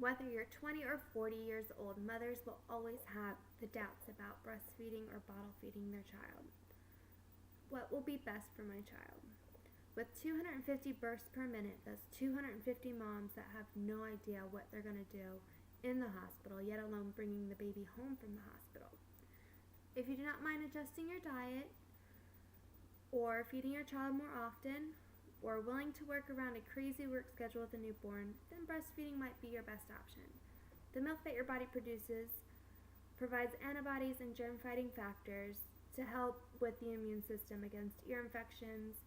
Whether you're 20 or 40 years old, mothers will always have the doubts about breastfeeding or bottle feeding their child. What will be best for my child? With 250 births per minute, that's 250 moms that have no idea what they're going to do in the hospital, yet alone bringing the baby home from the hospital. If you do not mind adjusting your diet or feeding your child more often, or willing to work around a crazy work schedule with a newborn, then breastfeeding might be your best option. The milk that your body produces provides antibodies and germ-fighting factors to help with the immune system against ear infections,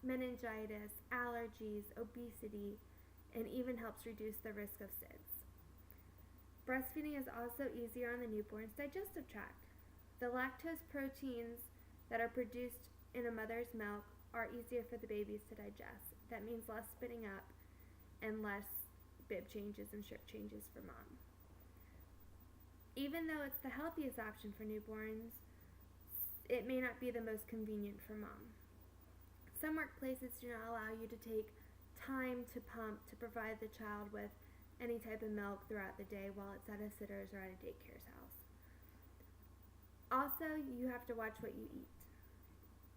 meningitis, allergies, obesity, and even helps reduce the risk of SIDS. Breastfeeding is also easier on the newborn's digestive tract. The lactose proteins that are produced in a mother's milk are easier for the babies to digest. That means less spitting up and less bib changes and strip changes for mom. Even though it's the healthiest option for newborns, it may not be the most convenient for mom. Some workplaces do not allow you to take time to pump to provide the child with any type of milk throughout the day while it's at a sitter's or at a daycare's house. Also, you have to watch what you eat.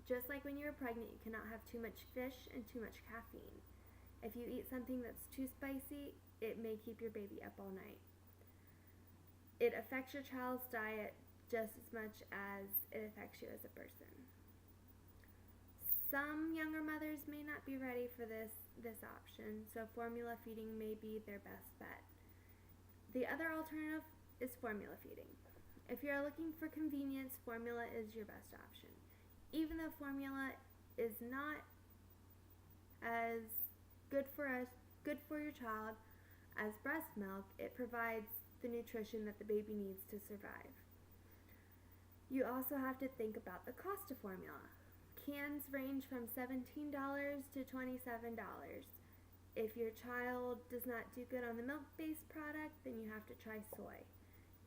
Just like when you're pregnant, you cannot have too much fish and too much caffeine. If you eat something that's too spicy, it may keep your baby up all night. It affects your child's diet just as much as it affects you as a person. Some younger mothers may not be ready for this option, so formula feeding may be their best bet. The other alternative is formula feeding. If you're looking for convenience, formula is your best option. Even though formula is not as good for your child as breast milk, it provides the nutrition that the baby needs to survive. You also have to think about the cost of formula. Cans range from $17 to $27. If your child does not do good on the milk-based product, then you have to try soy.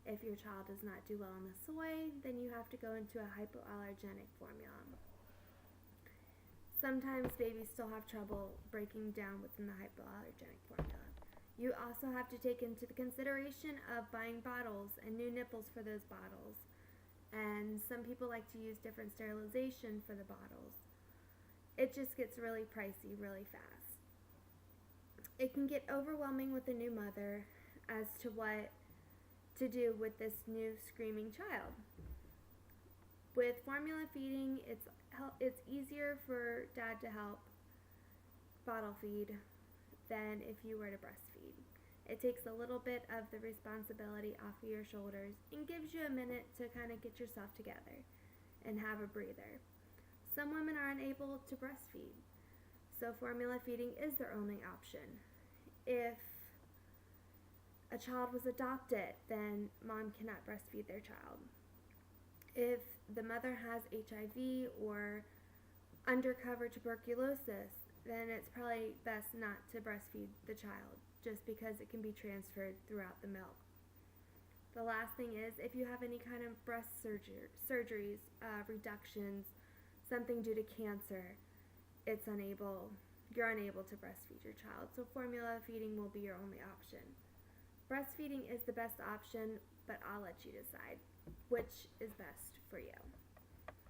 If your child does not do well on the soy, then you have to go into a hypoallergenic formula. Sometimes babies still have trouble breaking down within the hypoallergenic formula. You also have to take into the consideration of buying bottles and new nipples for those bottles. And some people like to use different sterilization for the bottles. It just gets really pricey really fast. It can get overwhelming with a new mother as to what to do with this new screaming child. With formula feeding, it's easier for dad to help bottle feed than if you were to breastfeed. It takes a little bit of the responsibility off of your shoulders and gives you a minute to kind of get yourself together and have a breather. Some women are unable to breastfeed, so formula feeding is their only option. If a child was adopted, then mom cannot breastfeed their child. If the mother has HIV or undercover tuberculosis, then it's probably best not to breastfeed the child, just because it can be transferred throughout the milk. The last thing is, if you have any kind of breast surgeries, reductions, something due to cancer, you're unable to breastfeed your child, so formula feeding will be your only option. Breastfeeding is the best option, but I'll let you decide which is best for you.